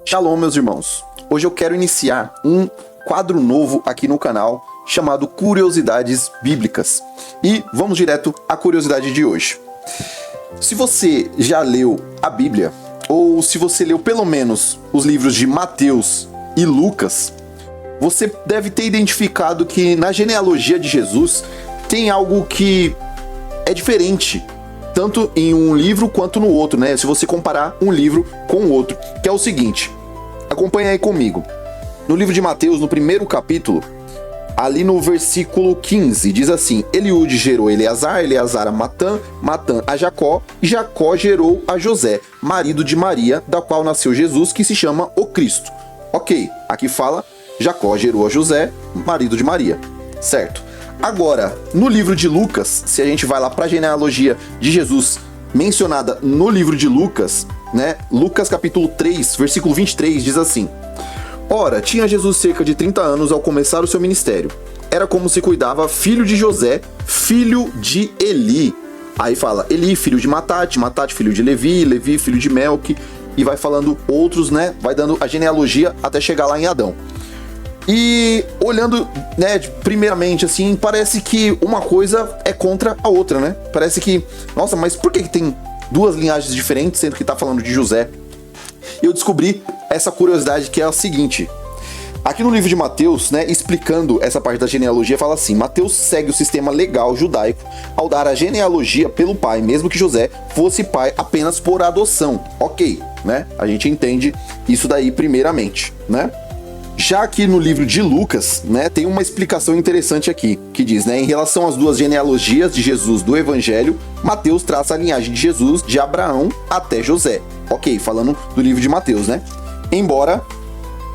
Shalom, meus irmãos. Hoje eu quero iniciar um quadro novo aqui no canal chamado Curiosidades Bíblicas. E vamos direto à curiosidade de hoje. Se você já leu a Bíblia, ou se você leu pelo menos os livros de Mateus e Lucas, você deve ter identificado que na genealogia de Jesus tem algo que é diferente, tanto em um livro quanto no outro, né? Se você comparar um livro com o outro, que é o seguinte, acompanha aí comigo. No livro de Mateus, no primeiro capítulo, ali no versículo 15, diz assim: Eliúde gerou Eleazar, Eleazar a Matã, Matã a Jacó, e Jacó gerou a José, marido de Maria, da qual nasceu Jesus, que se chama o Cristo. Ok, aqui fala, Jacó gerou a José, marido de Maria, certo? Agora, no livro de Lucas, se a gente vai lá para a genealogia de Jesus, mencionada no livro de Lucas, né? Lucas capítulo 3, versículo 23, diz assim: Ora, tinha Jesus cerca de 30 anos ao começar o seu ministério. Era como se cuidava filho de José, filho de Eli. Aí fala, Eli, filho de Matate, Matate, filho de Levi, Levi, filho de Melque, e vai falando outros, né? Vai dando a genealogia até chegar lá em Adão. E olhando, né, primeiramente assim, parece que uma coisa é contra a outra, né? Parece que, nossa, mas por que tem duas linhagens diferentes, sendo que tá falando de José? E eu descobri essa curiosidade, que é a seguinte. Aqui no livro de Mateus, né, explicando essa parte da genealogia, fala assim: Mateus segue o sistema legal judaico ao dar a genealogia pelo pai, mesmo que José fosse pai apenas por adoção. Ok, né? A gente entende isso daí primeiramente, né? Já aqui no livro de Lucas, né, tem uma explicação interessante aqui, que diz, né, em relação às duas genealogias de Jesus do Evangelho, Mateus traça a linhagem de Jesus de Abraão até José. Ok, falando do livro de Mateus, né? Embora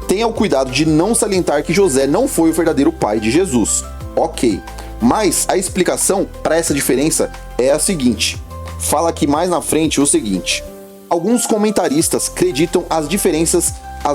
tenha o cuidado de não salientar que José não foi o verdadeiro pai de Jesus. Ok, mas a explicação para essa diferença é a seguinte. Fala aqui mais na frente o seguinte: alguns comentaristas acreditam as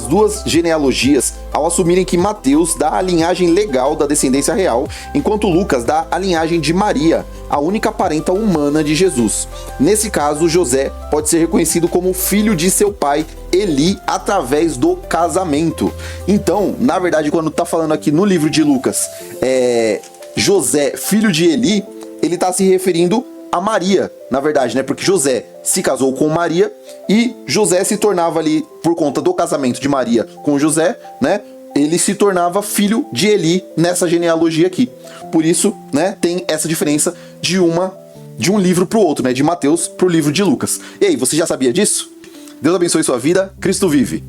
duas genealogias ao assumirem que Mateus dá a linhagem legal da descendência real, enquanto Lucas dá a linhagem de Maria, a única parenta humana de Jesus. Nesse caso, José pode ser reconhecido como filho de seu pai Eli através do casamento. Então, na verdade, quando tá falando aqui no livro de Lucas, José, filho de Eli, ele tá se referindo a Maria, na verdade, né? Porque José se casou com Maria e José se tornava ali, por conta do casamento de Maria com José, né? Ele se tornava filho de Eli nessa genealogia aqui. Por isso, né, tem essa diferença de um livro pro outro, né? De Mateus pro livro de Lucas. E aí, você já sabia disso? Deus abençoe sua vida. Cristo vive.